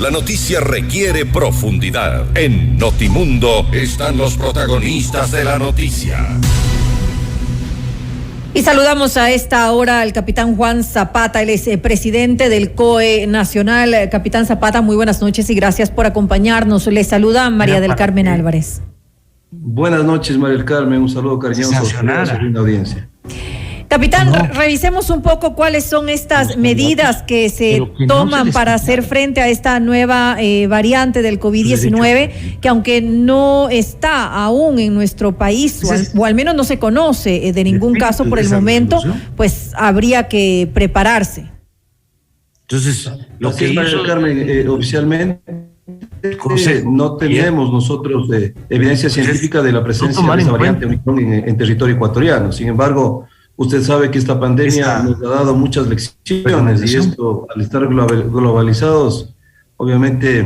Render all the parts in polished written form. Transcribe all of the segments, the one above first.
La noticia requiere profundidad. En Notimundo están los protagonistas de la noticia. Y saludamos a esta hora al capitán Juan Zapata, él es presidente del COE Nacional. Capitán Zapata, muy buenas noches y gracias por acompañarnos. Le saluda María del Carmen Álvarez. Buenas noches, María del Carmen, un saludo cariñoso a su linda audiencia. Capitán, revisemos un poco cuáles son estas medidas que se toman para hacer frente a esta nueva variante del COVID-19, que aunque no está aún en nuestro país, o al menos no se conoce de ningún caso por el momento, pues habría que prepararse. Entonces, lo que hizo Carmen, oficialmente no tenemos nosotros evidencia científica de la presencia de esta variante Omicron en territorio ecuatoriano. Sin embargo, usted sabe que esta pandemia nos ha dado muchas lecciones y esto, al estar globalizados, obviamente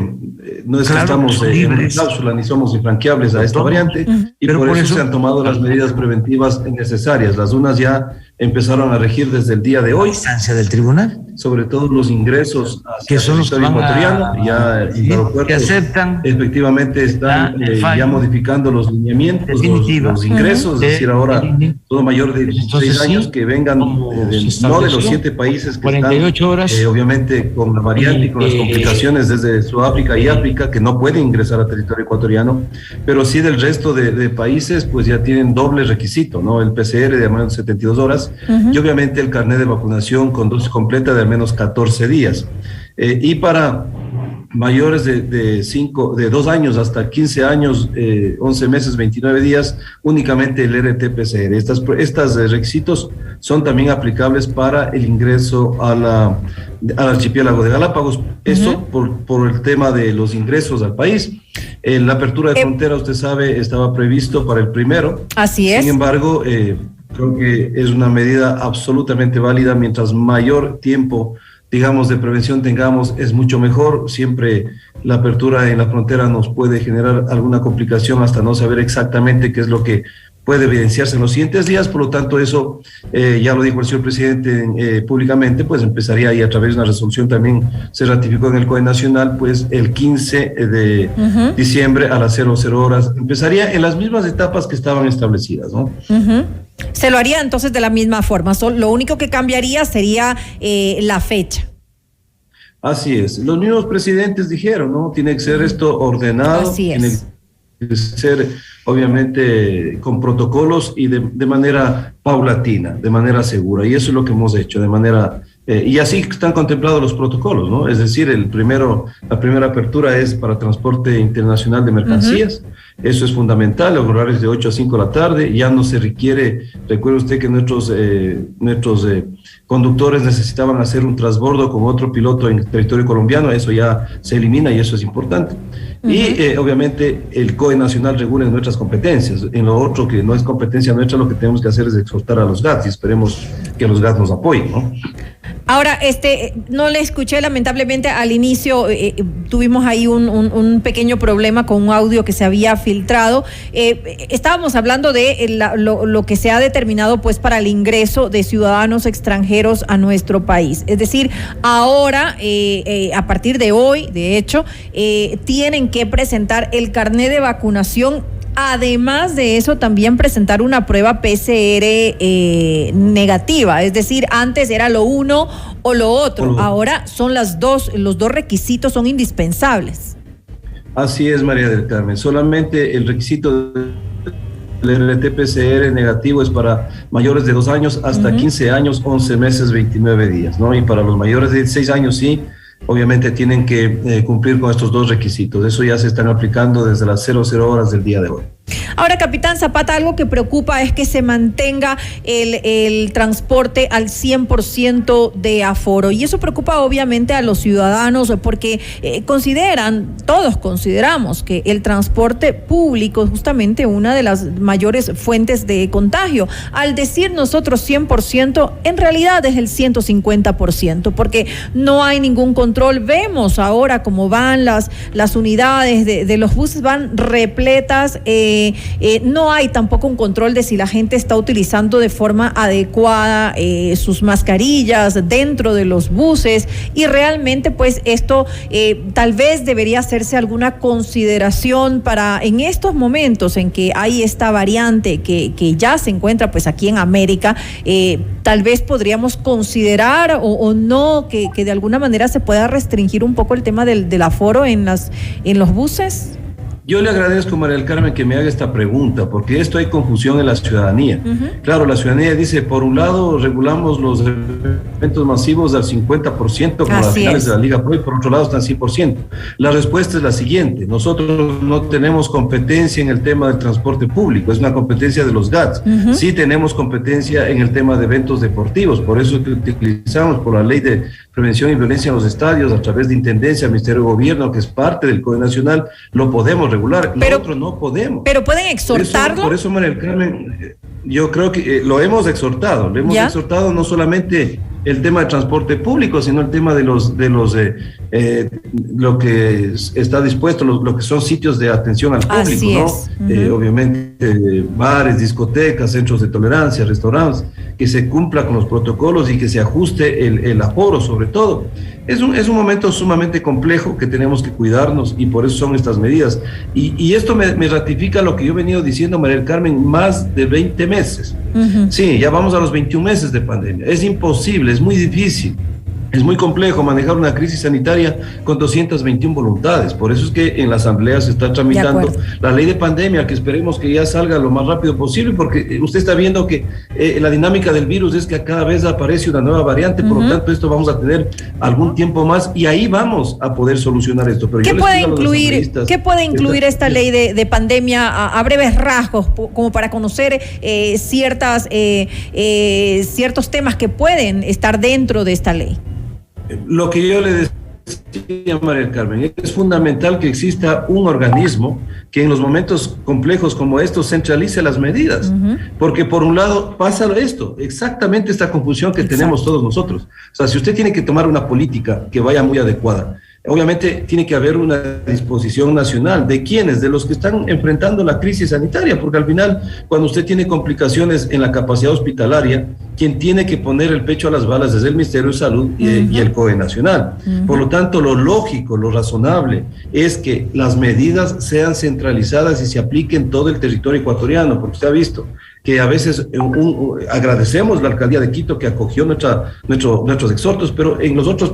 no es que estamos en una cláusula ni somos infranqueables a esta variante, y por eso se han tomado las medidas preventivas necesarias. Las unas ya empezaron a regir desde el día de hoy. ¿Instancia del tribunal? Sobre todo los ingresos hacia el territorio ecuatoriano, ya el aeropuerto que aceptan efectivamente están ya modificando los lineamientos, los ingresos, es decir, ahora todo mayor de 16 años que vengan no de los 7 países que 48 horas, obviamente con la variante y con las complicaciones desde Sudáfrica y África, que no pueden ingresar a territorio ecuatoriano, pero sí del resto de países, pues ya tienen doble requisito, ¿no? El PCR de al menos 72 horas y obviamente el carnet de vacunación con dosis completa de al menos 14 días. Y para mayores de 2 años hasta 15 años, 11 meses, 29 días, únicamente el RT-PCR. Estos requisitos son también aplicables para el ingreso al archipiélago de Galápagos. Eso por el tema de los ingresos al país. La apertura de frontera, usted sabe, estaba previsto para el 1. Así es. Sin embargo, creo que es una medida absolutamente válida. Mientras mayor tiempo, digamos, de prevención tengamos, es mucho mejor. Siempre la apertura en la frontera nos puede generar alguna complicación hasta no saber exactamente qué es lo que puede evidenciarse en los siguientes días. Por lo tanto, eso, ya lo dijo el señor presidente públicamente, pues empezaría, y a través de una resolución también se ratificó en el COE Nacional, pues el 15 de diciembre a las 00 horas. Empezaría en las mismas etapas que estaban establecidas, ¿no? Se lo haría entonces de la misma forma. Lo único que cambiaría sería la fecha. Así es. Los mismos presidentes dijeron, ¿no? Tiene que ser esto ordenado. Así tiene es. que ser, obviamente, con protocolos y de manera paulatina, de manera segura. Y eso es lo que hemos hecho, de manera... y así están contemplados los protocolos, ¿no? Es decir, la primera apertura es para transporte internacional de mercancías. Eso es fundamental, los horarios de 8 a 5 de la tarde. Ya no se requiere, recuerde usted que nuestros conductores necesitaban hacer un transbordo con otro piloto en territorio colombiano. Eso ya se elimina y eso es importante. Y obviamente el COE Nacional regula en nuestras competencias. En lo otro que no es competencia nuestra, lo que tenemos que hacer es exhortar a los GATS y esperemos que los GATS nos apoyen, ¿no? Ahora, no le escuché lamentablemente al inicio, tuvimos ahí un pequeño problema con un audio que se había filtrado. Estábamos hablando de lo que se ha determinado pues para el ingreso de ciudadanos extranjeros a nuestro país. Es decir, ahora, a partir de hoy, de hecho, tienen que presentar el carnet de vacunación. Además de eso, también presentar una prueba PCR negativa, es decir, antes era lo uno o lo otro, ahora son los dos requisitos son indispensables. Así es, María del Carmen, solamente el requisito del RT-PCR negativo es para mayores de 2 años hasta 15 años, 11 meses, 29 días, ¿no? Y para los mayores de 16 años sí, obviamente tienen que cumplir con estos 2 requisitos. Eso ya se están aplicando desde las 00 horas del día de hoy. Ahora, capitán Zapata, algo que preocupa es que se mantenga el transporte al 100% de aforo, y eso preocupa obviamente a los ciudadanos porque todos consideramos que el transporte público es justamente una de las mayores fuentes de contagio. Al decir nosotros 100%, en realidad es el 150%, porque no hay ningún control. Vemos ahora cómo van las unidades de los buses, van repletas, no hay tampoco un control de si la gente está utilizando de forma adecuada sus mascarillas dentro de los buses, y realmente pues esto tal vez debería hacerse alguna consideración para en estos momentos en que hay esta variante que ya se encuentra pues aquí en América, tal vez podríamos considerar o no que de alguna manera se pueda restringir un poco el tema del aforo en los buses. Yo le agradezco, María del Carmen, que me haga esta pregunta, porque esto hay confusión en la ciudadanía. Claro, la ciudadanía dice, por un lado, regulamos los eventos masivos al 50%, como las finales de la Liga Pro, y por otro lado están 100%. La respuesta es la siguiente: nosotros no tenemos competencia en el tema del transporte público, es una competencia de los GATS. Sí tenemos competencia en el tema de eventos deportivos, por eso es que utilizamos por la Ley de Prevención y Violencia en los Estadios, a través de Intendencia, Ministerio de Gobierno, que es parte del Código Nacional, lo podemos regular, nosotros no podemos. Pero pueden exhortarlo. Por eso, María del Carmen, yo creo que lo hemos exhortado, no solamente el tema de transporte público, sino el tema de lo que está dispuesto, lo que son sitios de atención al público, ¿no? Obviamente bares, discotecas, centros de tolerancia, restaurantes, que se cumpla con los protocolos y que se ajuste el aforo, sobre todo. Es un momento sumamente complejo que tenemos que cuidarnos, y por eso son estas medidas. Y esto me ratifica lo que yo he venido diciendo, María del Carmen, más de 20 meses. Sí, ya vamos a los 21 meses de pandemia. Es imposible, es muy difícil. Es muy complejo manejar una crisis sanitaria con 221 voluntades. Por eso es que en la Asamblea se está tramitando la ley de pandemia, que esperemos que ya salga lo más rápido posible, porque usted está viendo que la dinámica del virus es que cada vez aparece una nueva variante, por lo tanto esto vamos a tener algún tiempo más, y ahí vamos a poder solucionar esto. Pero ¿qué puede incluir esta ley de pandemia a breves rasgos, como para conocer ciertos temas que pueden estar dentro de esta ley? Lo que yo le decía, María del Carmen, es fundamental que exista un organismo que en los momentos complejos como estos centralice las medidas, porque por un lado pasa exactamente esta confusión que tenemos todos nosotros. O sea, si usted tiene que tomar una política que vaya muy adecuada, obviamente tiene que haber una disposición nacional. ¿De quiénes? De los que están enfrentando la crisis sanitaria, porque al final, cuando usted tiene complicaciones en la capacidad hospitalaria, quien tiene que poner el pecho a las balas es el Ministerio de Salud y el COE Nacional. Por lo tanto, lo lógico, lo razonable es que las medidas sean centralizadas y se apliquen en todo el territorio ecuatoriano, porque usted ha visto que a veces agradecemos la alcaldía de Quito que acogió nuestros exhortos, pero en los otros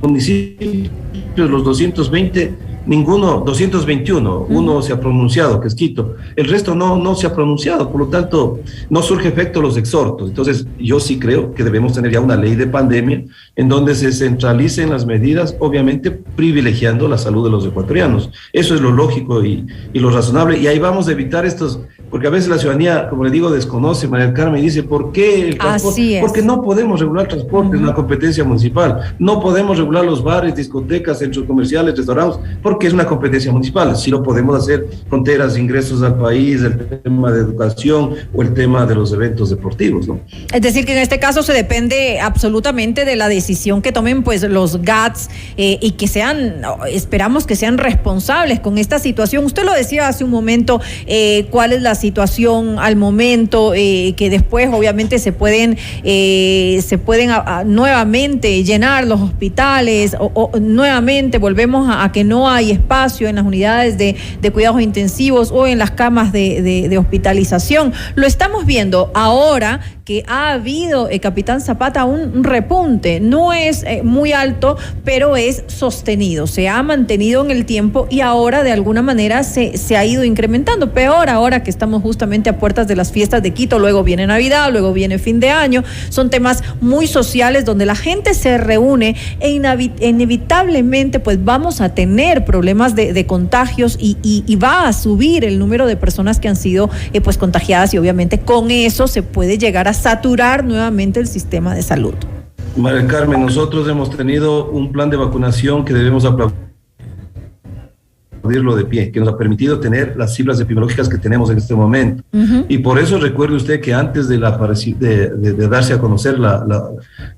municipios, los 220, 221, uno se ha pronunciado, que es Quito, el resto no se ha pronunciado, por lo tanto no surge efecto los exhortos. Entonces yo sí creo que debemos tener ya una ley de pandemia en donde se centralicen las medidas, obviamente privilegiando la salud de los ecuatorianos. Eso es lo lógico y lo razonable, y ahí vamos a evitar estos, porque a veces la ciudadanía, como le digo, desconoce, María del Carmen, y dice, ¿por qué el transporte? Porque no podemos regular transporte, es una competencia municipal. No podemos regular los bares, discotecas, centros comerciales, restaurantes, porque es una competencia municipal. Sí lo podemos hacer, fronteras, ingresos al país, el tema de educación o el tema de los eventos deportivos, ¿no? Es decir, que en este caso se depende absolutamente de la decisión que tomen pues los GATS, y que esperamos que sean responsables con esta situación. Usted lo decía hace un momento, cuál es la situación al momento, que después obviamente se pueden nuevamente llenar los hospitales, o nuevamente volvemos a que no hay espacio en las unidades de cuidados intensivos o en las camas de hospitalización. Lo estamos viendo ahora que ha habido, Capitán Zapata, un repunte. No es muy alto, pero es sostenido, se ha mantenido en el tiempo y ahora de alguna manera se ha ido incrementando. Peor ahora que estamos justamente a puertas de las fiestas de Quito, luego viene Navidad, luego viene fin de año. Son temas muy sociales donde la gente se reúne e inevitablemente pues vamos a tener problemas de contagios y va a subir el número de personas que han sido pues contagiadas, y obviamente con eso se puede llegar a saturar nuevamente el sistema de salud. María Carmen, nosotros hemos tenido un plan de vacunación que debemos aplaudir aplaudirlo de pie, que nos ha permitido tener las cifras epidemiológicas que tenemos en este momento. Y por eso recuerde usted que antes de darse a conocer la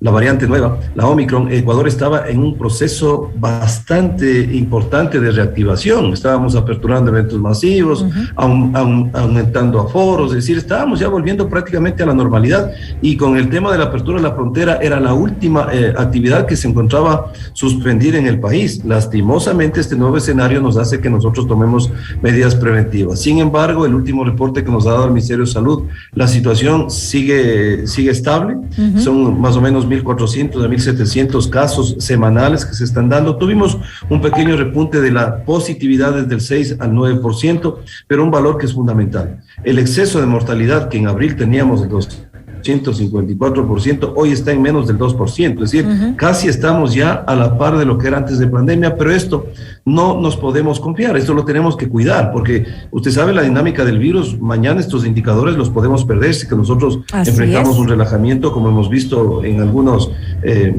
variante nueva, la Omicron, Ecuador estaba en un proceso bastante importante de reactivación. Estábamos aperturando eventos masivos, aumentando aforos, es decir, estábamos ya volviendo prácticamente a la normalidad, y con el tema de la apertura de la frontera era la última actividad que se encontraba suspendida en el país. Lastimosamente, este nuevo escenario nos hace que nosotros tomemos medidas preventivas. Sin embargo, el último reporte que nos ha dado el Ministerio de Salud, la situación sigue estable. Son más o menos 1.400 a 1.700 casos semanales que se están dando. Tuvimos un pequeño repunte de la positividad desde el 6 al 9%, pero un valor que es fundamental. El exceso de mortalidad que en abril teníamos de 254%, hoy está en menos del 2%, es decir, casi estamos ya a la par de lo que era antes de pandemia, pero esto no nos podemos confiar, esto lo tenemos que cuidar, porque usted sabe la dinámica del virus, mañana estos indicadores los podemos perder si que nosotros enfrentamos un relajamiento, como hemos visto en algunos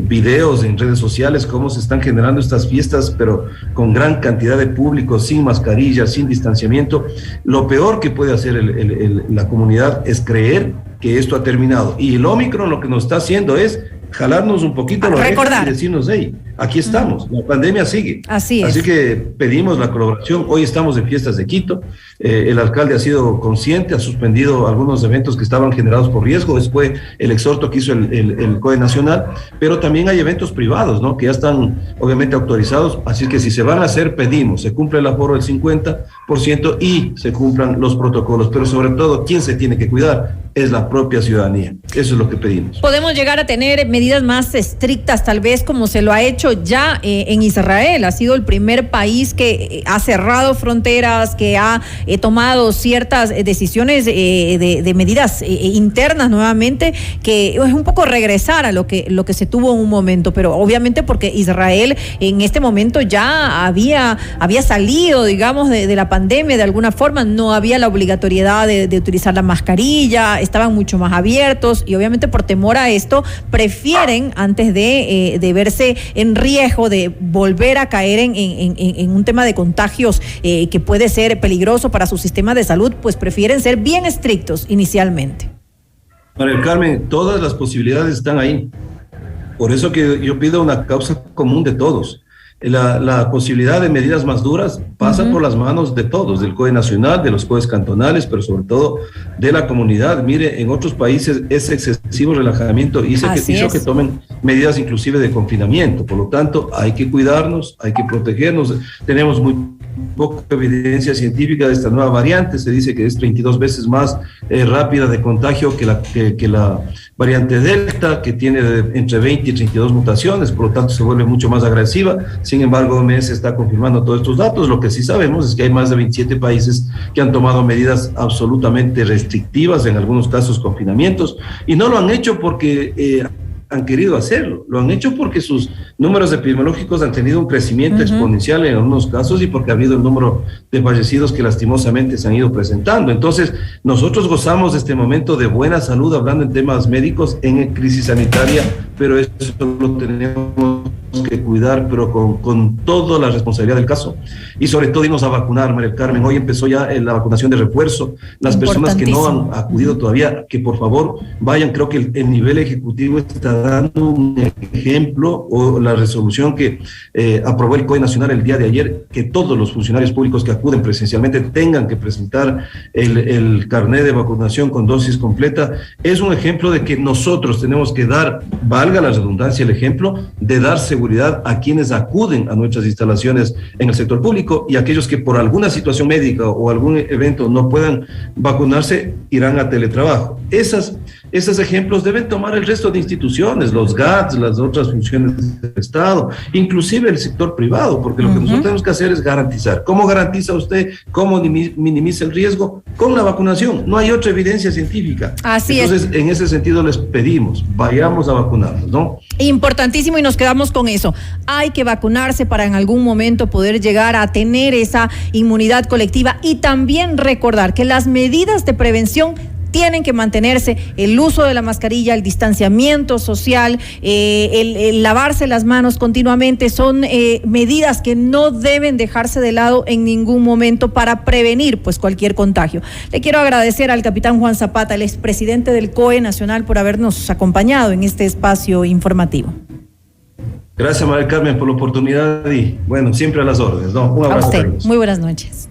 videos en redes sociales, cómo se están generando estas fiestas, pero con gran cantidad de público, sin mascarilla, sin distanciamiento. Lo peor que puede hacer la comunidad es creer que esto ha terminado. Y el Omicron lo que nos está haciendo es jalarnos un poquito la oreja y decirnos, hey, aquí estamos, la pandemia sigue. Así que pedimos la colaboración. Hoy estamos en fiestas de Quito. El alcalde ha sido consciente, ha suspendido algunos eventos que estaban generados por riesgo. Ese fue el exhorto que hizo el COE Nacional, pero también hay eventos privados, ¿no?, que ya están obviamente autorizados. Así que si se van a hacer, pedimos, se cumple el aforo del 50% y se cumplan los protocolos. Pero sobre todo, ¿quién se tiene que cuidar? Es la propia ciudadanía. Eso es lo que pedimos. Podemos llegar a tener medidas más estrictas, tal vez como se lo ha hecho ya en Israel. Ha sido el primer país que ha cerrado fronteras, que ha tomado ciertas decisiones de medidas internas nuevamente, que es un poco regresar a lo que se tuvo en un momento, pero obviamente porque Israel en este momento ya había salido, digamos, de la pandemia de alguna forma. No había la obligatoriedad de utilizar la mascarilla, estaban mucho más abiertos, y obviamente por temor a esto prefieren, antes de verse en riesgo de volver a caer en un tema de contagios que puede ser peligroso para su sistema de salud, pues prefieren ser bien estrictos inicialmente. María Carmen, todas las posibilidades están ahí. Por eso que yo pido una causa común de todos. La posibilidad de medidas más duras pasa por las manos de todos, del COE nacional, de los COEs cantonales, pero sobre todo de la comunidad. Mire, en otros países es excesivo relajamiento y hizo que tomen medidas inclusive de confinamiento. Por lo tanto, hay que cuidarnos, hay que protegernos. Tenemos muy poca evidencia científica de esta nueva variante. Se dice que es 32 veces más rápida de contagio que la variante Delta, que tiene entre 20 y 32 mutaciones, por lo tanto se vuelve mucho más agresiva. Sin embargo, OMS está confirmando todos estos datos. Lo que sí sabemos es que hay más de 27 países que han tomado medidas absolutamente restrictivas, en algunos casos confinamientos, y no lo han hecho porque han querido hacerlo, lo han hecho porque sus números epidemiológicos han tenido un crecimiento exponencial en algunos casos, y porque ha habido el número de fallecidos que lastimosamente se han ido presentando. Entonces, nosotros gozamos de este momento de buena salud, hablando en temas médicos, en crisis sanitaria, pero eso lo tenemos que cuidar, pero con toda la responsabilidad del caso, y sobre todo irnos a vacunar, María Carmen. Hoy empezó ya la vacunación de refuerzo. Las personas que no han acudido todavía, que por favor vayan. Creo que el nivel ejecutivo está dando un ejemplo, o la resolución que aprobó el COE Nacional el día de ayer, que todos los funcionarios públicos que acuden presencialmente tengan que presentar el carnet de vacunación con dosis completa. Es un ejemplo de que nosotros tenemos que dar, valga la redundancia, el ejemplo de dar seguridad a quienes acuden a nuestras instalaciones en el sector público, y aquellos que por alguna situación médica o algún evento no puedan vacunarse irán a teletrabajo. Esos ejemplos deben tomar el resto de instituciones, los GATS, las otras funciones del Estado, inclusive el sector privado, porque lo que nosotros tenemos que hacer es garantizar. ¿Cómo garantiza usted? ¿Cómo minimiza el riesgo? Con la vacunación. No hay otra evidencia científica. Entonces, en ese sentido les pedimos, vayamos a vacunarnos, ¿no? Importantísimo, y nos quedamos con eso. Hay que vacunarse para en algún momento poder llegar a tener esa inmunidad colectiva, y también recordar que las medidas de prevención tienen que mantenerse el uso de la mascarilla, el distanciamiento social, el lavarse las manos continuamente, son medidas que no deben dejarse de lado en ningún momento para prevenir pues cualquier contagio. Le quiero agradecer al capitán Juan Zapata, el expresidente del COE Nacional, por habernos acompañado en este espacio informativo. Gracias, María Carmen, por la oportunidad y bueno, siempre a las órdenes, ¿no? Un abrazo. A usted, muy buenas noches.